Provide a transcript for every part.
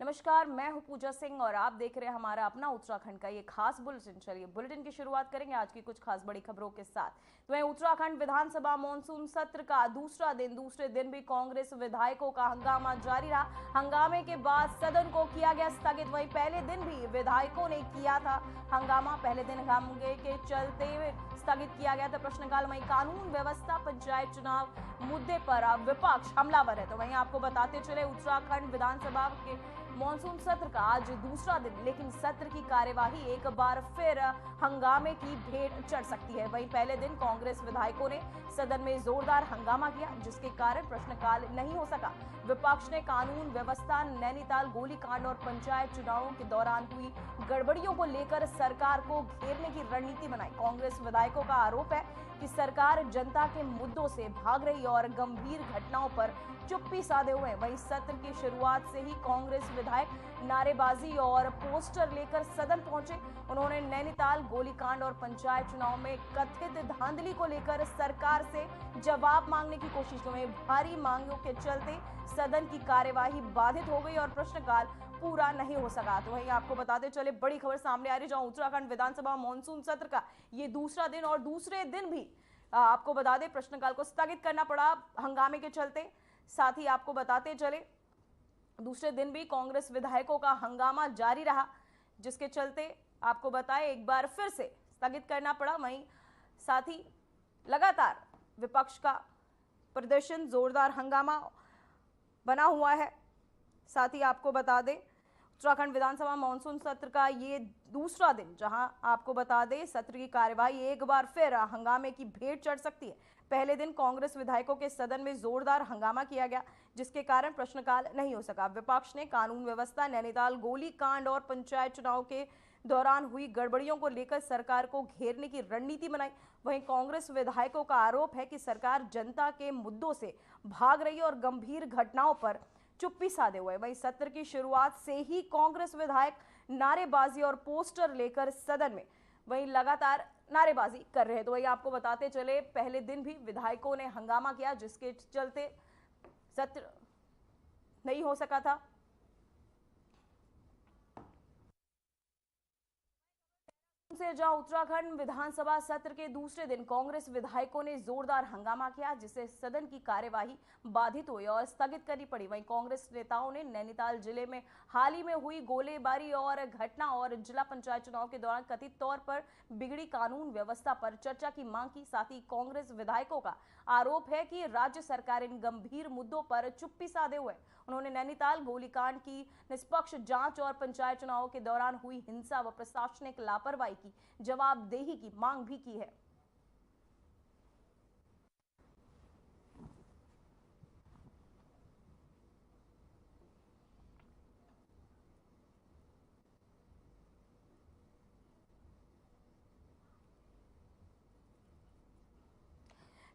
नमस्कार, मैं हूं पूजा सिंह और आप देख रहे हैं हमारा अपना उत्तराखंड का ये खास बुलेटिन। चलिए बुलेटिन की शुरुआत करेंगे आज की कुछ खास बड़ी खबरों के साथ। तो वहीं उत्तराखंड विधानसभा मॉनसून सत्र का दूसरे दिन भी कांग्रेस विधायकों का हंगामा जारी रहा। हंगामे के बाद सदन को किया गया स्थगित। वहीं पहले दिन भी विधायकों ने किया था हंगामा। पहले दिन हंगामे के चलते स्थगित किया गया था प्रश्नकाल। वहीं कानून व्यवस्था पंचायत चुनाव मुद्दे पर विपक्ष हमलावर है। तो वहीं आपको बताते चले उत्तराखंड विधानसभा के मॉनसून सत्र का आज दूसरा दिन, लेकिन सत्र की कार्यवाही एक बार फिर हंगामे की भेंट चढ़ सकती है। वहीं पहले दिन कांग्रेस विधायकों ने सदन में जोरदार हंगामा किया, जिसके कारण प्रश्नकाल नहीं हो सका। विपक्ष ने कानून व्यवस्था, नैनीताल गोलीकांड और पंचायत चुनावों के दौरान हुई गड़बड़ियों को लेकर सरकार को घेरने की रणनीति बनाई। कांग्रेस विधायकों का आरोप है कि सरकार जनता के मुद्दों से भाग रही और गंभीर घटनाओं पर चुप्पी साधे हुए। वहीं सत्र की शुरुआत से ही कांग्रेस विधायक नारेबाजी और पोस्टर लेकर सदन पहुंचे। उन्होंने नैनीताल गोलीकांड और पंचायत चुनाव में कथित धांधली को लेकर सरकार से जवाब मांगने की कोशिश की। भारी मांगों के चलते सदन की कार्यवाही बाधित हो गई और प्रश्नकाल पूरा नहीं हो सका। तो वहीं आपको बताते चले बड़ी खबर सामने आ रही, जहां उत्तराखंड विधानसभा मॉनसून सत्र का ये दूसरा दिन और दूसरे दिन भी आपको बता दें प्रश्नकाल को स्थगित करना पड़ा हंगामे के चलते। साथ ही आपको बताते चले दूसरे दिन भी कांग्रेस विधायकों का हंगामा जारी रहा, जिसके चलते आपको बताएं एक बार फिर से स्थगित करना पड़ा। वहीं साथ ही लगातार विपक्ष का प्रदर्शन, जोरदार हंगामा बना हुआ है। साथ ही आपको बता दें उत्तराखंड विधानसभा मॉनसून सत्र का ये दूसरा दिन, जहां आपको बता दें सत्र की कार्यवाही एक बार फिर हंगामे की भेंट चढ़ सकती है। पहले दिन कांग्रेस विधायकों के सदन में जोरदार हंगामा किया गया, जिसके कारण प्रश्नकाल नहीं हो सका। विपक्ष ने कानून व्यवस्था, नैनीताल गोलीकांड और पंचायत चुनाव के दौरान हुई गड़बड़ियों को लेकर सरकार को घेरने की रणनीति बनाई। वहीं कांग्रेस विधायकों का आरोप है कि सरकार जनता के मुद्दों से भाग रही है और गंभीर घटनाओं पर चुप्पी साधे हुए। वहीं सत्र की शुरुआत से ही कांग्रेस विधायक नारेबाजी और पोस्टर लेकर सदन में वहीं लगातार नारेबाजी कर रहे हैं। तो वही आपको बताते चले पहले दिन भी विधायकों ने हंगामा किया, जिसके चलते सत्र नहीं हो सका था। से जहां उत्तराखंड विधानसभा सत्र के दूसरे दिन कांग्रेस विधायकों ने जोरदार हंगामा किया, जिससे सदन की कार्यवाही बाधित हुई और स्थगित करनी पड़ी। वहीं कांग्रेस नेताओं ने नैनीताल जिले में हाल ही में हुई गोलीबारी और घटना और जिला पंचायत चुनाव के दौरान कथित तौर पर बिगड़ी कानून व्यवस्था पर चर्चा की मांग की। साथ ही कांग्रेस विधायकों का आरोप है कि राज्य सरकार इन गंभीर मुद्दों पर चुप्पी साधे हुए। उन्होंने नैनीताल गोलीकांड की निष्पक्ष जांच और पंचायत चुनावों के दौरान हुई हिंसा व प्रशासनिक लापरवाही की जवाबदेही की मांग भी की है।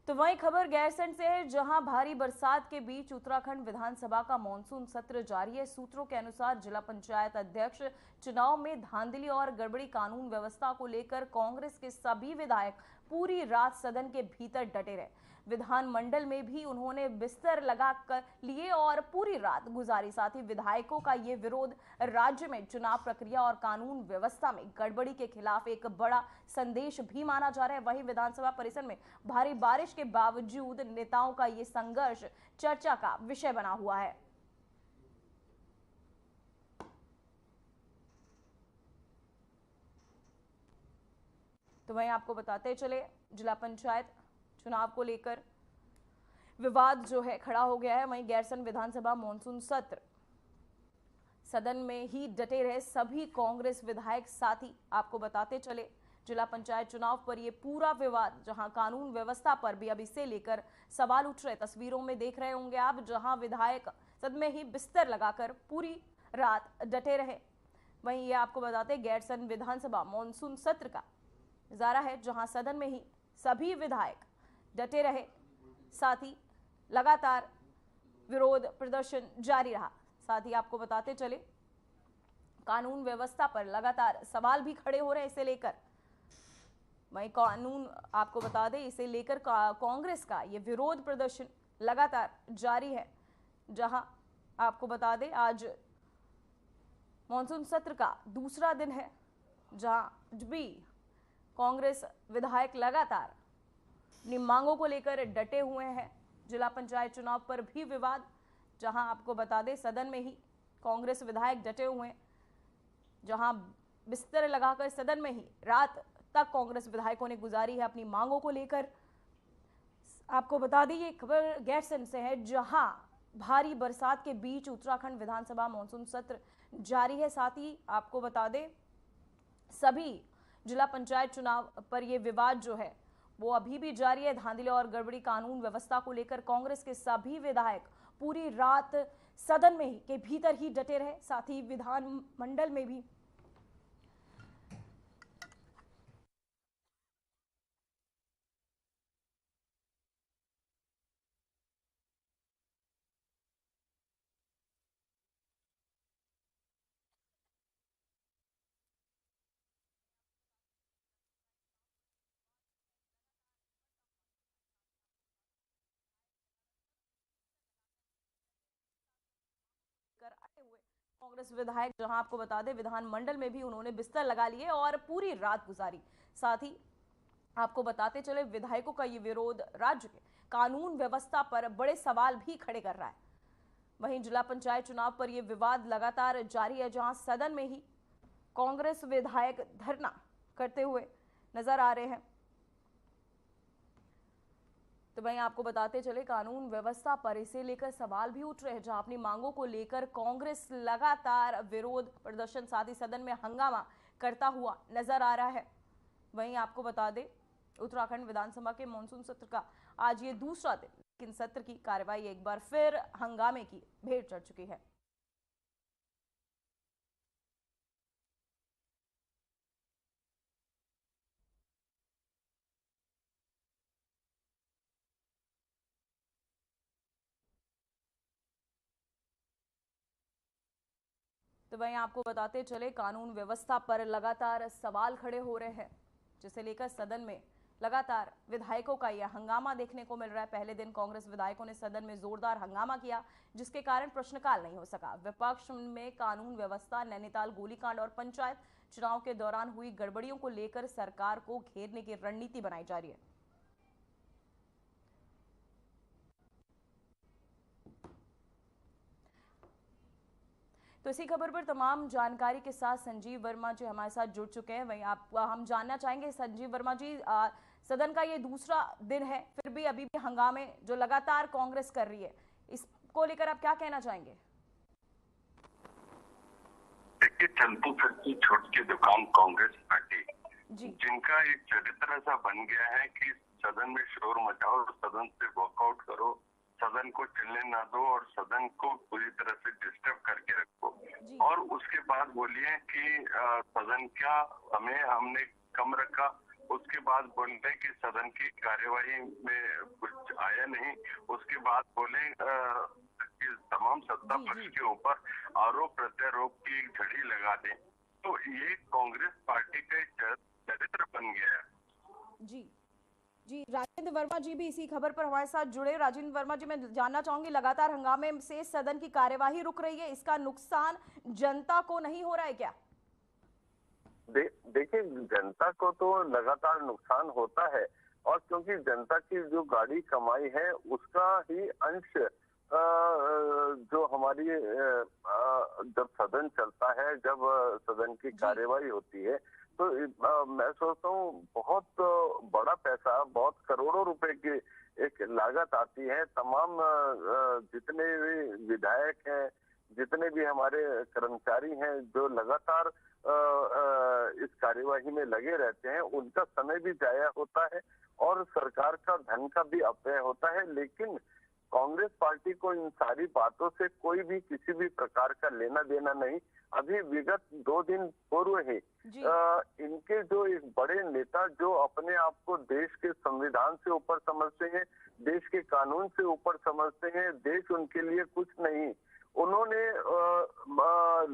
तो वहीं खबर गैरसैंण से है, जहां भारी बरसात के बीच उत्तराखंड विधानसभा का मॉनसून सत्र जारी है। सूत्रों के अनुसार जिला पंचायत अध्यक्ष चुनाव में धांधली और गड़बड़ी कानून व्यवस्था को लेकर कांग्रेस के सभी विधायक पूरी रात सदन के भीतर डटे रहे। विधानमंडल में भी उन्होंने बिस्तर लगा कर लिए और पूरी रात गुजारी। साथ ही विधायकों का ये विरोध राज्य में चुनाव प्रक्रिया और कानून व्यवस्था में गड़बड़ी के खिलाफ एक बड़ा संदेश भी माना जा रहा है। वहीं विधानसभा परिसर में भारी बारिश के बावजूद नेताओं का ये संघर्ष चर्चा का विषय बना हुआ है। तो वहीं आपको बताते चले जिला पंचायत चुनाव को लेकर विवाद जो है खड़ा हो गया है। वहीं गैरसैंण विधानसभा मॉनसून सत्र सदन में ही डटे रहे सभी कांग्रेस विधायक। साथ ही आपको बताते चले जिला पंचायत चुनाव पर यह पूरा विवाद, जहां कानून व्यवस्था पर भी अब इसे लेकर सवाल उठ रहे। तस्वीरों में देख रहे होंगे आप, जहां विधायक सदन में ही बिस्तर लगाकर पूरी रात डटे रहे। वहीं ये आपको बताते गैरसैंण विधानसभा मॉनसून सत्र का नजारा है, जहां सदन में ही सभी विधायक डटे रहे। साथ ही लगातार विरोध प्रदर्शन जारी रहा। साथ ही आपको बताते चले कानून व्यवस्था पर लगातार सवाल भी खड़े हो रहे हैं इसे लेकर। वहीं कानून आपको बता दें इसे लेकर कांग्रेस का ये विरोध प्रदर्शन लगातार जारी है, जहां आपको बता दें आज मॉनसून सत्र का दूसरा दिन है जहां आज भी कांग्रेस विधायक लगातार अपनी मांगों को लेकर डटे हुए हैं। जिला पंचायत चुनाव पर भी विवाद, जहां आपको बता दें सदन में ही कांग्रेस विधायक डटे हुए हैं, जहां बिस्तर लगाकर सदन में ही रात तक कांग्रेस विधायकों ने गुजारी है अपनी मांगों को लेकर। आपको बता दें ये खबर गैरसैंण से है, जहां भारी बरसात के बीच उत्तराखंड विधानसभा मानसून सत्र जारी है। साथ ही आपको बता दें सभी जिला पंचायत चुनाव पर यह विवाद जो है वो अभी भी जारी है। धांधली और गड़बड़ी कानून व्यवस्था को लेकर कांग्रेस के सभी विधायक पूरी रात सदन में ही के भीतर ही डटे रहे। साथ ही विधानमंडल में भी आए हुए कांग्रेस विधायक, जहां आपको बता दें विधानमंडल में भी उन्होंने बिस्तर लगा लिए और पूरी रात गुजारी। साथ ही आपको बताते चले विधायकों का ये विरोध राज्य के कानून व्यवस्था पर बड़े सवाल भी खड़े कर रहा है। वहीं जिला पंचायत चुनाव पर यह विवाद लगातार जारी है, जहां सदन में ही कांग्रेस विधायक धरना करते हुए नजर आ रहे हैं। तो वहीं आपको बताते चले कानून व्यवस्था पर इसे लेकर सवाल भी उठ रहे हैं, जहां अपनी मांगों को लेकर कांग्रेस लगातार विरोध प्रदर्शन साथ ही सदन में हंगामा करता हुआ नजर आ रहा है। वहीं आपको बता दें उत्तराखंड विधानसभा के मानसून सत्र का आज ये दूसरा दिन, लेकिन सत्र की कार्रवाई एक बार फिर हंगामे की भेंट चढ़ चुकी है। तो वहीं आपको बताते चले कानून व्यवस्था पर लगातार सवाल खड़े हो रहे हैं, जिसे लेकर सदन में लगातार विधायकों का यह हंगामा देखने को मिल रहा है। पहले दिन कांग्रेस विधायकों ने सदन में जोरदार हंगामा किया, जिसके कारण प्रश्नकाल नहीं हो सका। विपक्ष में कानून व्यवस्था, नैनीताल गोलीकांड और पंचायत चुनाव के दौरान हुई गड़बड़ियों को लेकर सरकार को घेरने की रणनीति बनाई जा रही है। तो इसी खबर पर तमाम जानकारी के साथ संजीव वर्मा जी हमारे साथ जुड़ चुके हैं। वहीं आप हम जानना चाहेंगे संजीव वर्मा जी, सदन का ये दूसरा दिन है, फिर भी अभी भी हंगामे जो लगातार कांग्रेस कर रही है, इसको लेकर आप क्या कहना चाहेंगे? देखिए, चलती फिरती छोटी दुकान कांग्रेस पार्टी जिनका एक चरित्र ऐसा बन गया है कि सदन में शोर मचाओ, सदन से वॉकआउट करो, सदन को चलने ना दो और सदन को पूरी तरह से डिस्टर्ब करके रखो, और उसके बाद बोलिए कि सदन क्या हमने कम रखा, उसके बाद बोलते कि सदन की कार्यवाही में कुछ आया नहीं, उसके बाद बोले कि तमाम सत्ता पक्ष के ऊपर आरोप प्रत्यारोप की एक झड़ी लगा दें। तो ये कांग्रेस पार्टी का एक चरित्र बन गया है। जी, राजेंद्र वर्मा जी भी इसी खबर पर हमारे साथ जुड़े। राजेंद्र वर्मा जी, मैं जानना चाहूंगी लगातार हंगामे से सदन की कार्यवाही रुक रही है, इसका नुकसान जनता को नहीं हो रहा है क्या? देखिए, जनता को तो लगातार नुकसान होता है, और क्योंकि जनता की जो गाड़ी कमाई है उसका ही अंश जो हमारी जब सदन चलता है, जब सदन की कार्यवाही होती है, तो मैं सोचता हूँ बहुत बड़ा पैसा, बहुत करोड़ों रुपए की एक लागत आती है। तमाम जितने भी विधायक हैं, जितने भी हमारे कर्मचारी हैं जो लगातार इस कार्यवाही में लगे रहते हैं, उनका समय भी जाया होता है और सरकार का धन का भी अपव्यय होता है। लेकिन कांग्रेस पार्टी को इन सारी बातों से कोई भी किसी भी प्रकार का लेना देना नहीं। अभी विगत 2 दिन पूर्व ही इनके जो एक बड़े नेता जो अपने आप को देश के संविधान से ऊपर समझते हैं, देश के कानून से ऊपर समझते हैं, देश उनके लिए कुछ नहीं, उन्होंने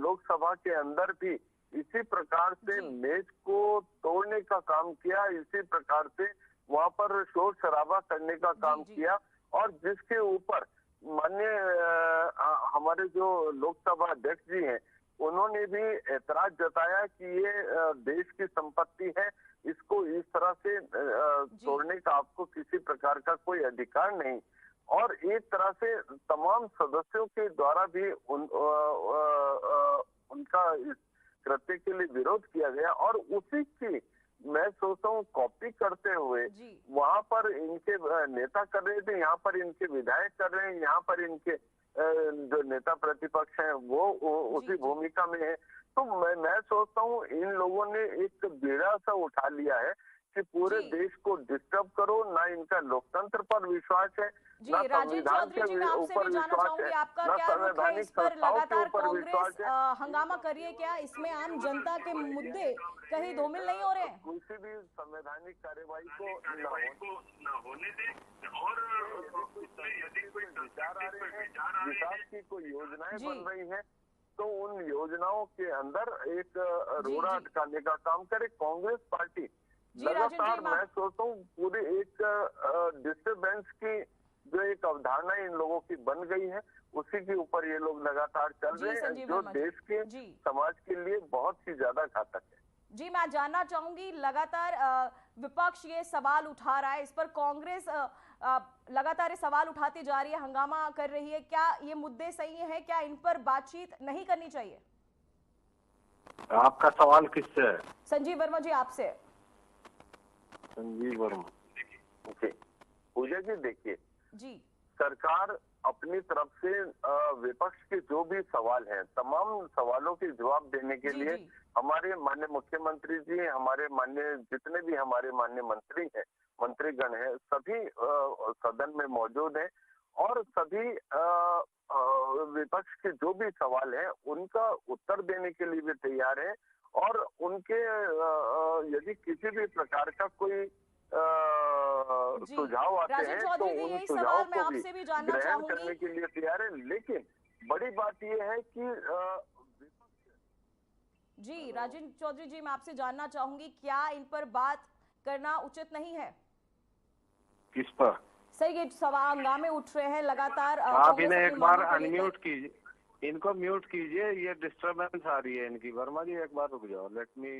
लोकसभा के अंदर भी इसी प्रकार से मेज को तोड़ने का काम किया, इसी प्रकार से वहां पर शोर शराबा करने का काम किया, और जिसके ऊपर माननीय हमारे जो लोकसभा अध्यक्ष जी हैं, उन्होंने उन्होंने भी एतराज जताया कि ये देश की संपत्ति है, इसको इस तरह से तोड़ने का आपको किसी प्रकार का कोई अधिकार नहीं। और एक तरह से तमाम सदस्यों के द्वारा भी उनका इस कृत्य के लिए विरोध किया गया और उसी की मैं सोचता हूँ कॉपी करते हुए वहां पर इनके नेता कर रहे थे, यहाँ पर इनके विधायक कर रहे हैं, यहाँ पर इनके जो नेता प्रतिपक्ष हैं वो उसी भूमिका में है। तो मैं सोचता हूँ इन लोगों ने एक बीड़ा सा उठा लिया है कि पूरे देश को डिस्टर्ब करो, ना इनका लोकतंत्र पर विश्वास है, ना संविधान के ऊपर विश्वास है, ना संवैधानिक संस्थाओं के ऊपर विश्वास है। हंगामा करिए क्या इसमें आम जनता के मुद्दे कहीं धूमिल नहीं हो रहे हैं? किसी भी संवैधानिक कार्यवाही को न होने दे और यदि कोई विचार आ रहे हैं, विकास की कोई योजनाएं बन रही है तो उन योजनाओं के अंदर एक रोड़ा अटकाने का काम करे कांग्रेस पार्टी। लगातार मैं सोचता हूँ पूरे एक डिस्टर्बेंस की जो एक अवधारणा इन लोगों की बन गई है उसी के ऊपर ये लोग लगातार चल रहे हैं, जो देश के समाज के लिए बहुत ही ज्यादा घातक है। जी, मैं जानना चाहूंगी, लगातार विपक्ष ये सवाल उठा रहा है, इस पर कांग्रेस लगातार ये सवाल उठाती जा रही है, हंगामा कर रही है, क्या ये मुद्दे सही हैं? क्या इन पर बातचीत नहीं करनी चाहिए? आपका सवाल किससे है? संजीव वर्मा जी आपसे। संजीव वर्मा, पूजा जी देखिए जी, सरकार अपनी तरफ से विपक्ष के जो भी सवाल हैं तमाम सवालों के जवाब देने के लिए हमारे माननीय मुख्यमंत्री जी, हमारे माननीय जितने भी हमारे माननीय मंत्री हैं, मंत्रीगण हैं, सभी सदन में मौजूद हैं और सभी विपक्ष के जो भी सवाल हैं उनका उत्तर देने के लिए भी तैयार है और उनके यदि किसी भी प्रकार का कोई सुझाव आते हैं तो उन सुझावों को भी ग्रहण करने के लिए तैयार है। लेकिन बड़ी बात यह है कि जी, राजेंद्र चौधरी जी, मैं आपसे जानना चाहूंगी, क्या इन पर बात करना उचित नहीं है? किस पर? सर, ये सवाल हंगामे उठ रहे हैं लगातार। आप इन्हें एक बार अनम्यूट कीजिए, इनको म्यूट कीजिए, ये डिस्टर्बेंस आ रही है इनकी। वर्मा जी एक बार रुक जाओ, लेट मी।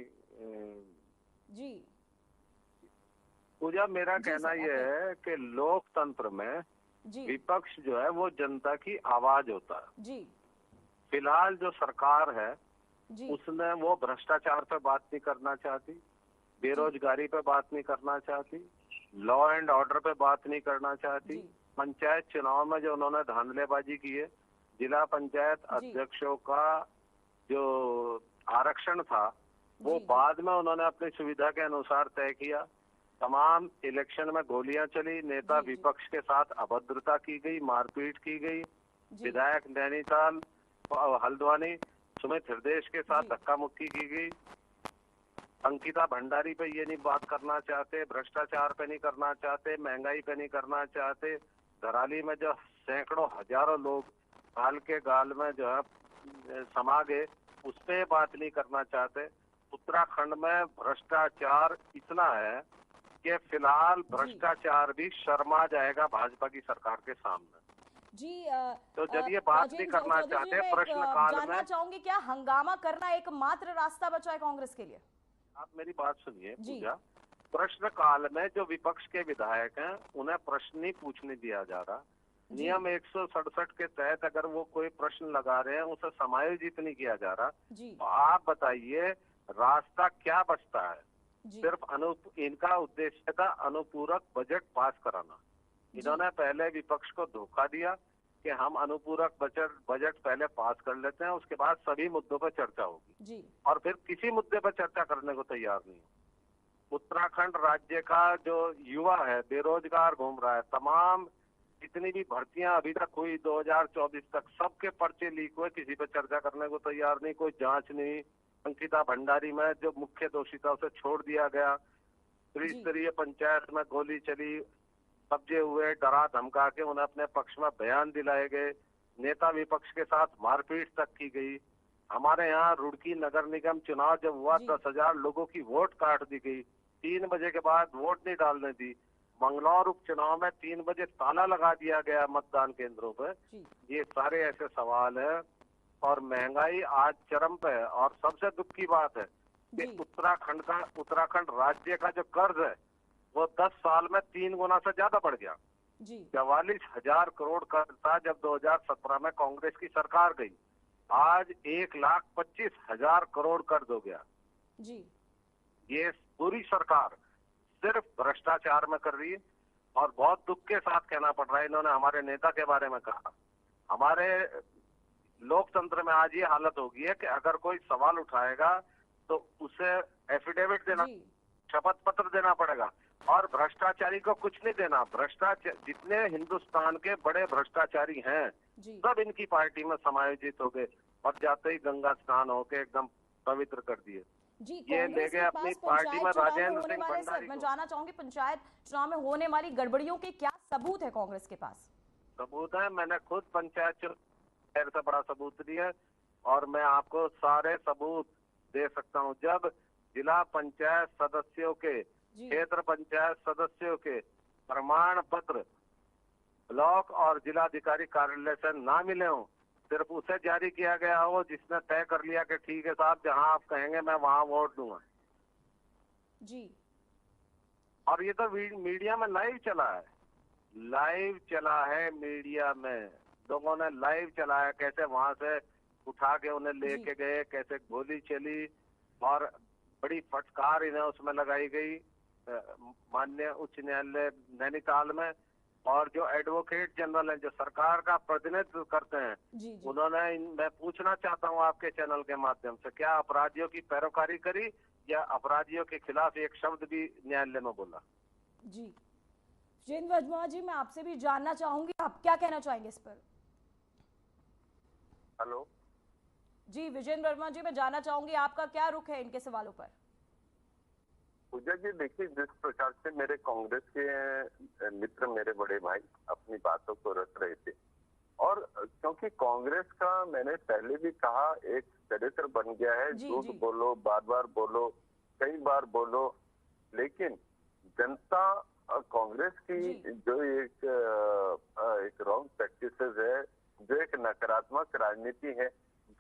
जी पूजा, मेरा कहना यह है कि लोकतंत्र में विपक्ष जो है वो जनता की आवाज होता है। जी, फिलहाल जो सरकार है उसने वो भ्रष्टाचार पे बात नहीं करना चाहती, बेरोजगारी पे बात नहीं करना चाहती, लॉ एंड ऑर्डर पे बात नहीं करना चाहती। पंचायत चुनाव में जो उन्होंने धांधलेबाजी की है, जिला पंचायत अध्यक्षों का जो आरक्षण था वो बाद में उन्होंने अपनी सुविधा के अनुसार तय किया। तमाम इलेक्शन में गोलियां चली, नेता विपक्ष के साथ अभद्रता की गई, मारपीट की गई। विधायक नैनीताल हल्द्वानी सुमित हृदय के साथ धक्का मुक्की की गई। अंकिता भंडारी पे ये नहीं बात करना चाहते, भ्रष्टाचार पे नहीं करना चाहते, महंगाई पे नहीं करना चाहते। धराली में जो सैकड़ों हजारों लोग हाल के गाल में जो है समा गए, उस पे बात नहीं करना चाहते। उत्तराखंड में भ्रष्टाचार इतना है कि फिलहाल भ्रष्टाचार भी शर्मा जाएगा भाजपा की सरकार के सामने। जी, तो जब ये बात नहीं करना चाहते प्रश्न काल में, जानना चाहूंगी, क्या हंगामा करना एकमात्र रास्ता बचा है कांग्रेस के लिए? आप मेरी बात सुनिए पूजा, प्रश्न काल में जो विपक्ष के विधायक हैं उन्हें प्रश्न नहीं पूछने दिया जा रहा। नियम 167 के तहत अगर वो कोई प्रश्न लगा रहे हैं उसे समायोजित नहीं किया जा रहा। तो आप बताइए रास्ता क्या बचता है? सिर्फ इनका उद्देश्य था अनुपूरक बजट पास कराना। इन्होंने पहले विपक्ष को धोखा दिया कि हम अनुपूरक बजट पहले पास कर लेते हैं, उसके बाद सभी मुद्दों पर चर्चा होगी, और फिर किसी मुद्दे पर चर्चा करने को तैयार नहीं। उत्तराखंड राज्य का जो युवा है बेरोजगार घूम रहा है, तमाम जितनी भी भर्तियां अभी तक हुई 2024 तक, सबके पर्चे लीक हुए, किसी पर चर्चा करने को तैयार नहीं, कोई जांच नहीं। अंकिता भंडारी में जो मुख्य दोषी था उसे छोड़ दिया गया। त्रिस्तरीय पंचायत में गोली चली, कब्जे हुए, डरा धमका के उन्हें अपने पक्ष में बयान दिलाए गए, नेता विपक्ष के साथ मारपीट तक की गई। हमारे यहाँ रुड़की नगर निगम चुनाव जब हुआ 10,000 लोगों की वोट काट दी गई, 3 बजे के बाद वोट नहीं डालने दी। मंगलौर उपचुनाव में 3 बजे ताला लगा दिया गया मतदान केंद्रों पर। ये सारे ऐसे सवाल है और महंगाई आज चरम पे है। और सबसे दुख की बात है कि उत्तराखंड राज्य का जो कर्ज है वो 10 साल में 3 गुना से ज्यादा बढ़ गया। 44,000 करोड़ कर्ज था जब 2017 में कांग्रेस की सरकार गई, आज 1,25,000 करोड़ कर्ज हो गया। ये पूरी सरकार सिर्फ भ्रष्टाचार में कर रही है। और बहुत दुख के साथ कहना पड़ रहा है, इन्होंने हमारे नेता के बारे में कहा। हमारे लोकतंत्र में आज ये हालत हो गई है कि अगर कोई सवाल उठाएगा तो उसे एफिडेविट देना, शपथ पत्र देना पड़ेगा, और भ्रष्टाचारी को कुछ नहीं देना। भ्रष्टाचार जितने हिंदुस्तान के बड़े भ्रष्टाचारी हैं सब इनकी पार्टी में समायोजित हो गए और जाते ही गंगा स्नान होके एकदम पवित्र कर दिए। ये ले गए अपनी पार्टी में राजेंद्र सिंह भंडारी। मैं जानना चाहूंगी, पंचायत चुनाव में होने वाली गड़बड़ियों के क्या सबूत है कांग्रेस के पास? सबूत है, मैंने खुद पंचायत चुनाव से बड़ा सबूत दिया और मैं आपको सारे सबूत दे सकता हूँ। जब जिला पंचायत सदस्यों के, क्षेत्र पंचायत सदस्यों के प्रमाण पत्र ब्लॉक और जिलाधिकारी कार्यालय से ना मिले हों, सिर्फ उसे जारी किया गया हो जिसने तय कर लिया कि ठीक है साहब, जहां आप कहेंगे मैं वहां वोट दूंगा। और ये तो मीडिया में लाइव चला है मीडिया में, लोगों ने लाइव चलाया कैसे वहां से उठा के उन्हें लेके गए, कैसे गोली चली और बड़ी फटकार इन्हें उसमें लगाई गई माननीय उच्च न्यायालय नैनीताल में। और जो एडवोकेट जनरल है जो सरकार का प्रतिनिधित्व करते हैं उन्होंने, मैं पूछना चाहता हूं आपके चैनल के माध्यम से, क्या अपराधियों की पैरोकारी करी या अपराधियों के खिलाफ एक शब्द भी न्यायालय में बोला? विजेंद्र वर्मा जी, मैं आपसे भी जानना चाहूंगी, आप क्या कहना चाहेंगे इस पर? हेलो जी विजेंद्र वर्मा जी, मैं जानना चाहूंगी आपका क्या रुख है इनके सवालों पर? पूजा जी, देखिए, जिस प्रकार से मेरे कांग्रेस के मित्र, मेरे बड़े भाई अपनी बातों को रख रहे थे, और क्योंकि कांग्रेस का मैंने पहले भी कहा एक चरित्र बन गया है, झूठ बोलो, बार बार बोलो, कई बार बोलो, लेकिन जनता कांग्रेस की जो एक रॉन्ग प्रैक्टिसेस है, जो एक नकारात्मक राजनीति है,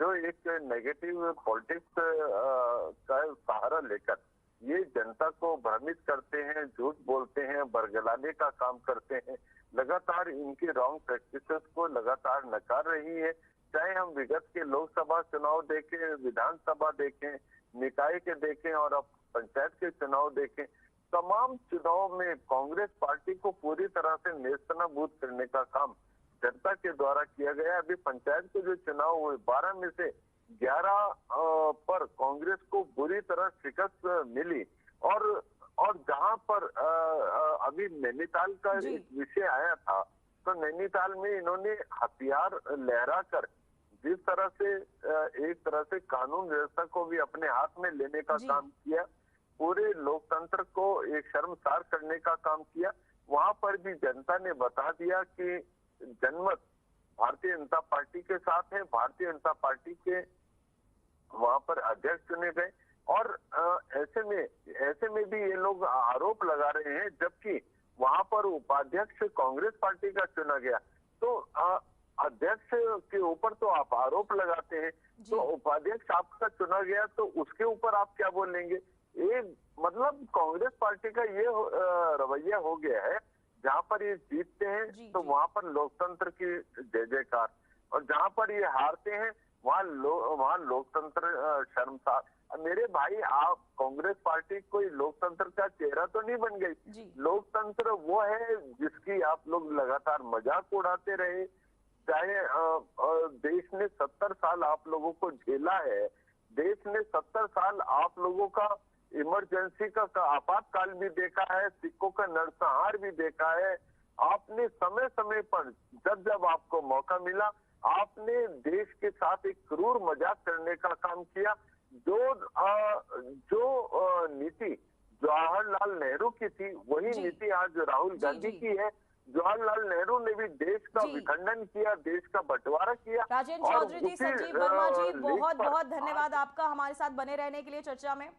जो एक नेगेटिव पॉलिटिक्स का सहारा लेकर ये जनता को भ्रमित करते हैं, झूठ बोलते हैं, बरगलाने का काम करते हैं, लगातार इनकी रॉन्ग प्रैक्टिसेस को लगातार नकार रही है। चाहे हम विगत के लोकसभा चुनाव देखें, विधानसभा देखें, निकाय के देखें और अब पंचायत के चुनाव देखें, तमाम चुनाव में कांग्रेस पार्टी को पूरी तरह से नेस्तनाबूद करने का काम जनता के द्वारा किया गया। अभी पंचायत के जो चुनाव हुए 12 में से 11 पर कांग्रेस को बुरी तरह शिकस्त मिली। और जहां पर अभी नैनीताल का एक विषय आया था, तो नैनीताल में इन्होंने हथियार लहराकर जिस तरह से एक तरह से कानून व्यवस्था को भी अपने हाथ में लेने का काम किया, पूरे लोकतंत्र को एक शर्मसार करने का काम किया, वहां पर भी जनता ने बता दिया कि जनमत भारतीय जनता पार्टी के साथ है। भारतीय जनता पार्टी के वहां पर अध्यक्ष चुने गए और ऐसे में भी ये लोग आरोप लगा रहे हैं, जबकि वहां पर उपाध्यक्ष कांग्रेस पार्टी का चुना गया। तो अध्यक्ष के ऊपर तो आप आरोप लगाते हैं, तो उपाध्यक्ष आपका चुना गया तो उसके ऊपर आप क्या बोलेंगे? मतलब कांग्रेस पार्टी का ये रवैया हो गया है, जहां पर ये जीतते हैं तो वहां पर लोकतंत्र की जय जयकार, और जहां पर ये हारते हैं वहां लोकतंत्र शर्मसार। मेरे भाई, आप कांग्रेस पार्टी कोई लोकतंत्र का चेहरा तो नहीं बन गई। लोकतंत्र वो है जिसकी आप लोग लगातार मजाक उड़ाते रहे। चाहे देश ने 70 साल आप लोगों को झेला है, देश ने 70 साल आप लोगों का इमरजेंसी का आपातकाल भी देखा है, सिक्कों का नरसंहार भी देखा है। आपने समय समय पर जब जब आपको मौका मिला, आपने देश के साथ एक क्रूर मजाक करने का काम किया। जो नीति जवाहरलाल नेहरू की थी, वही नीति आज राहुल गांधी की है। जवाहरलाल नेहरू ने भी देश का विखंडन किया, देश का बंटवारा किया। राजेंद्र चौधरी जी, संजीव वर्मा जी, बहुत बहुत धन्यवाद आपका हमारे साथ बने रहने के लिए चर्चा में।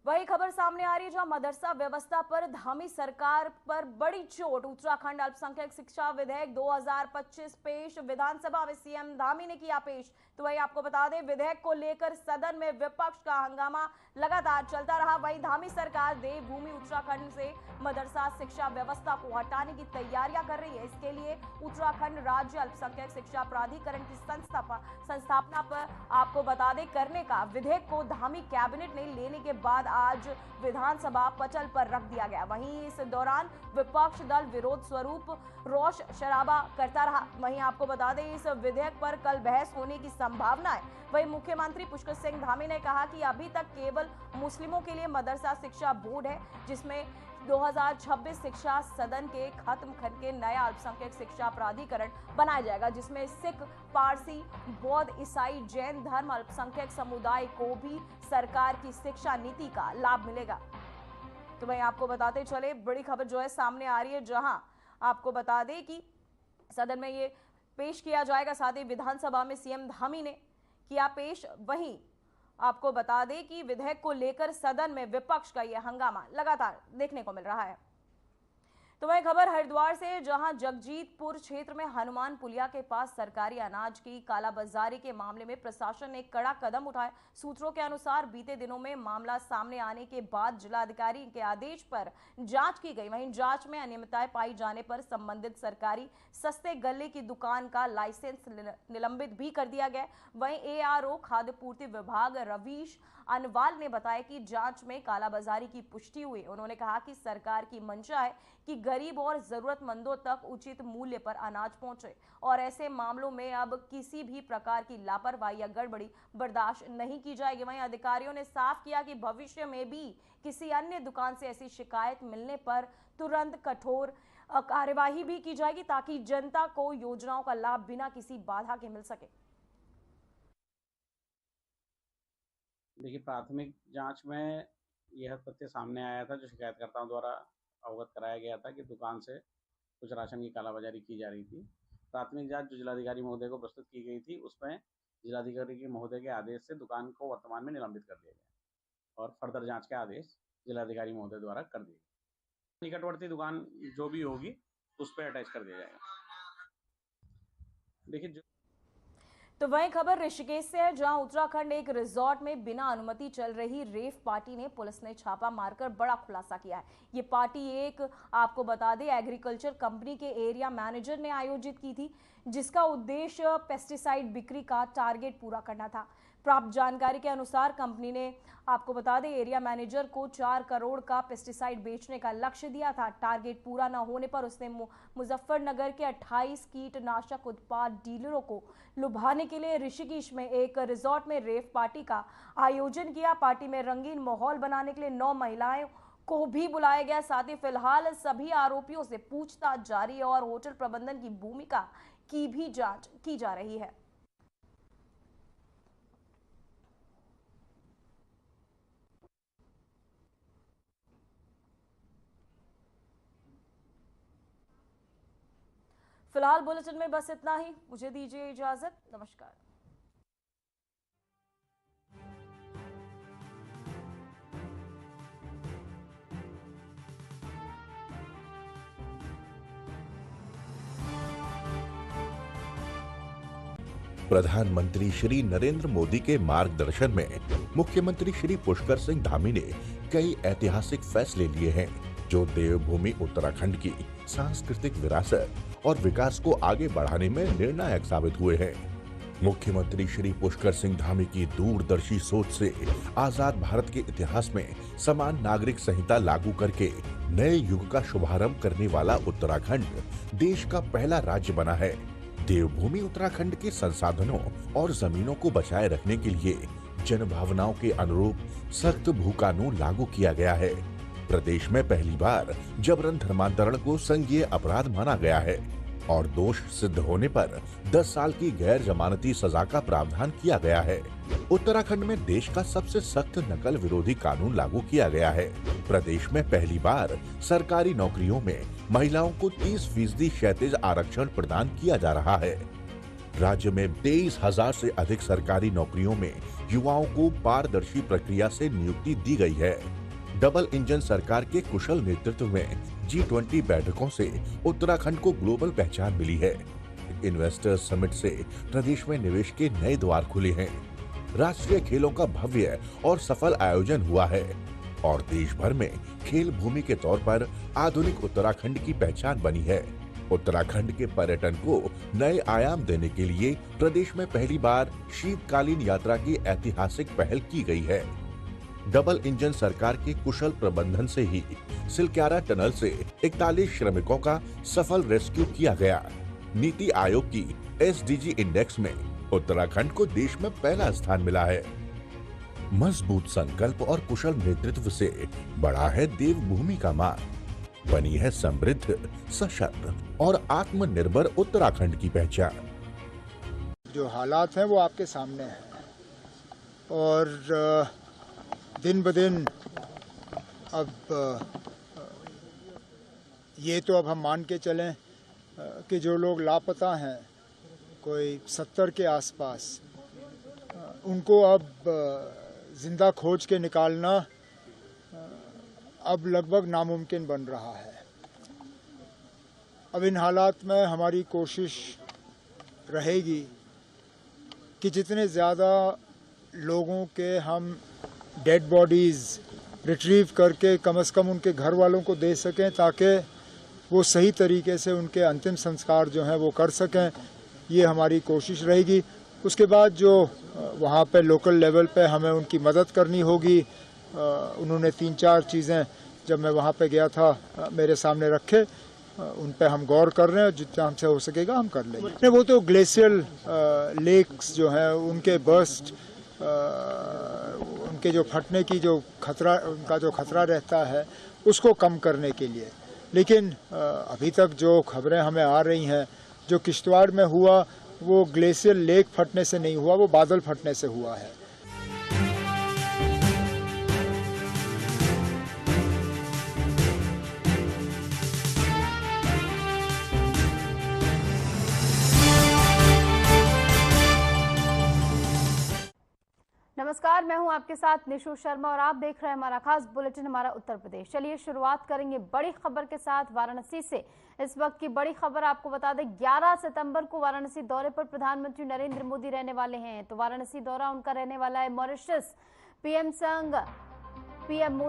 वही खबर सामने आ रही है जहां मदरसा व्यवस्था पर धामी सरकार पर बड़ी चोट। उत्तराखंड अल्पसंख्यक शिक्षा विधेयक 2025 पेश, विधानसभा में सीएम धामी ने किया पेश। तो वही आपको बता दें, विधेयक को लेकर सदन में विपक्ष का हंगामा लगातार चलता रहा। वही धामी सरकार देवभूमि उत्तराखंड से मदरसा शिक्षा व्यवस्था को हटाने की तैयारियां कर रही है। इसके लिए उत्तराखंड राज्य अल्पसंख्यक शिक्षा प्राधिकरण की संस्थापना पर आपको बता दें करने का विधेयक को धामी कैबिनेट ने लेने के बाद आज विधानसभा पटल पर रख दिया गया। वहीं इस दौरान विपक्ष दल विरोध स्वरूप रोष शराबा करता रहा। वहीं आपको बता दें, इस विधेयक पर कल बहस होने की संभावना है। वहीं मुख्यमंत्री पुष्कर सिंह धामी ने कहा कि अभी तक केवल मुस्लिमों के लिए मदरसा शिक्षा बोर्ड है, जिसमें 2026 शिक्षा सदन के खत्म करके नया अल्पसंख्यक शिक्षा प्राधिकरण बनाया जाएगा, जिसमें सिख, पारसी, बौद्ध, ईसाई, जैन धर्म अल्पसंख्यक समुदाय को भी सरकार की शिक्षा नीति का लाभ मिलेगा। तो वहीं आपको बताते चले, बड़ी खबर जो है सामने आ रही है, जहां आपको बता दें कि सदन में ये पेश किया जाएगा। साथ ही विधानसभा में सीएम धामी ने किया पेश। वहीं आपको बता दें कि विधेयक को लेकर सदन में विपक्ष का यह हंगामा लगातार देखने को मिल रहा है। तो वह खबर हरिद्वार से, जहां जगजीतपुर क्षेत्र में हनुमान पुलिया के पास सरकारी अनाज की कालाबाजारी के मामले में प्रशासन ने कड़ा कदम उठाए। सूत्रों के अनुसार बीते दिनों में मामला सामने आने के बाद जिलाधिकारी के आदेश पर जांच की गई। वहीं जांच में अनियमितताएं पाई जाने पर संबंधित सरकारी सस्ते गल्ले की दुकान का लाइसेंस निलंबित भी कर दिया गया। वहीं एआरओ खाद्य पूर्ति विभाग रवीश अनवाल ने बताया कि जांच में कालाबाजारी की पुष्टि हुई। उन्होंने कहा कि सरकार की मंशा है कि गरीब और जरूरतमंदों तक उचित मूल्य पर अनाज पहुंचे और ऐसे मामलों में अब किसी भी प्रकार की लापरवाही या गड़बड़ी बर्दाश्त नहीं की जाएगी। वहीं अधिकारियों ने साफ किया कि भविष्य में भी किसी अन्य दुकान से ऐसी शिकायत मिलने पर तुरंत कठोर कार्यवाही भी की जाएगी, ताकि जनता को योजनाओं का लाभ बिना किसी बाधा के मिल सके। देखिए, प्राथमिक जांच में यह तथ्य सामने आया था, जो शिकायतकर्ताओं द्वारा अवगत कराया गया था कि दुकान से कुछ राशन की कालाबाजारी की जा रही थी। प्राथमिक जांच जो जिलाधिकारी महोदय को प्रस्तुत की गई थी, उसमें जिलाधिकारी के महोदय के आदेश से दुकान को वर्तमान में निलंबित कर दिया गया और फर्दर जांच के आदेश जिलाधिकारी महोदय द्वारा कर दिए। निकटवर्ती दुकान जो भी होगी उस पर अटैच कर दिया जाएगा। देखिए, तो वही खबर ऋषिकेश से है, जहां उत्तराखंड एक रिजॉर्ट में बिना अनुमति चल रही रेव पार्टी ने पुलिस ने छापा मारकर बड़ा खुलासा किया है। ये पार्टी एक आपको बता दें एग्रीकल्चर कंपनी के एरिया मैनेजर ने आयोजित की थी, जिसका उद्देश्य पेस्टिसाइड बिक्री का टारगेट पूरा करना था। प्राप्त जानकारी के अनुसार कंपनी ने आपको बता दें एरिया मैनेजर को 4 करोड़ का पेस्टिसाइड बेचने का लक्ष्य दिया था। टारगेट पूरा न होने पर उसने मुजफ्फरनगर के 28 कीटनाशक उत्पाद डीलरों को लुभाने के लिए ऋषिकेश में एक रिजॉर्ट में रेव पार्टी का आयोजन किया। पार्टी में रंगीन माहौल बनाने के लिए 9 महिलाएं को भी बुलाया गया। साथ ही फिलहाल सभी आरोपियों से पूछताछ जारी है और होटल प्रबंधन की भूमिका की भी जांच की जा रही है। फिलहाल बुलेटिन में बस इतना ही। मुझे दीजिए इजाजत। नमस्कार। प्रधानमंत्री श्री नरेंद्र मोदी के मार्गदर्शन में मुख्यमंत्री श्री पुष्कर सिंह धामी ने कई ऐतिहासिक फैसले लिए हैं, जो देवभूमि उत्तराखंड की सांस्कृतिक विरासत और विकास को आगे बढ़ाने में निर्णायक साबित हुए हैं। मुख्यमंत्री श्री पुष्कर सिंह धामी की दूरदर्शी सोच से आजाद भारत के इतिहास में समान नागरिक संहिता लागू करके नए युग का शुभारंभ करने वाला उत्तराखंड देश का पहला राज्य बना है। देवभूमि उत्तराखंड के संसाधनों और जमीनों को बचाए रखने के लिए जनभावनाओं के अनुरूप सख्त भू कानून लागू किया गया है। प्रदेश में पहली बार जबरन धर्मांतरण को संज्ञेय अपराध माना गया है और दोष सिद्ध होने पर 10 साल की गैर जमानती सजा का प्रावधान किया गया है। उत्तराखंड में देश का सबसे सख्त नकल विरोधी कानून लागू किया गया है। प्रदेश में पहली बार सरकारी नौकरियों में महिलाओं को 30% क्षैतिज आरक्षण प्रदान किया जा रहा है। राज्य में 23,000 से अधिक सरकारी नौकरियों में युवाओं को पारदर्शी प्रक्रिया से नियुक्ति दी गई है। डबल इंजन सरकार के कुशल नेतृत्व में G20 बैठकों से उत्तराखंड को ग्लोबल पहचान मिली है। इन्वेस्टर्स समिट से प्रदेश में निवेश के नए द्वार खुले हैं। राष्ट्रीय खेलों का भव्य और सफल आयोजन हुआ है और देश भर में खेल भूमि के तौर पर आधुनिक उत्तराखंड की पहचान बनी है। उत्तराखंड के पर्यटन को नए आयाम देने के लिए प्रदेश में पहली बार शीतकालीन यात्रा की ऐतिहासिक पहल की गई है। डबल इंजन सरकार के कुशल प्रबंधन से ही सिलक्यारा टनल से 41 श्रमिकों का सफल रेस्क्यू किया गया। नीति आयोग की SDG इंडेक्स में उत्तराखंड को देश में पहला स्थान मिला है। मजबूत संकल्प और कुशल नेतृत्व से बढ़ा है देवभूमि का मान। बनी है समृद्ध, सशक्त और आत्मनिर्भर उत्तराखंड की पहचान। जो हालात हैं वो आपके सामने हैं और दिन ब दिन अब ये तो अब हम मान के चलें कि जो लोग लापता हैं, कोई 70 के आसपास, उनको अब जिंदा खोज के निकालना अब लगभग नामुमकिन बन रहा है। अब इन हालात में हमारी कोशिश रहेगी कि जितने ज़्यादा लोगों के हम डेड बॉडीज़ रिट्रीव करके कम से कम उनके घर वालों को दे सकें, ताकि वो सही तरीके से उनके अंतिम संस्कार जो हैं वो कर सकें। ये हमारी कोशिश रहेगी। उसके बाद जो वहाँ पे लोकल लेवल पे हमें उनकी मदद करनी होगी, उन्होंने 3-4 चीज़ें जब मैं वहाँ पे गया था मेरे सामने रखे, उन पे हम गौर कर रहे हैं। जितना हमसे हो सकेगा हम कर लेंगे। वो तो ग्लेशियल लेक्स जो हैं उनके बर्स्ट, उनके जो फटने की जो खतरा, उनका जो खतरा रहता है उसको कम करने के लिए। लेकिन अभी तक जो खबरें हमें आ रही हैं, जो किश्तवाड़ में हुआ वो ग्लेशियल लेक फटने से नहीं हुआ, वो बादल फटने से हुआ है। नमस्कार, मैं हूं आपके साथ निशु शर्मा और आप देख रहे हैं हमारा खास बुलेटिन, हमारा उत्तर प्रदेश। चलिए शुरुआत करेंगे बड़ी खबर के साथ वाराणसी से। इस वक्त की बड़ी खबर आपको बता दें, 11 सितंबर को वाराणसी दौरे पर प्रधानमंत्री नरेंद्र मोदी रहने वाले हैं। तो वाराणसी दौरा उनका रहने वाला है मॉरिशस। पीएम संग पीएम मोदी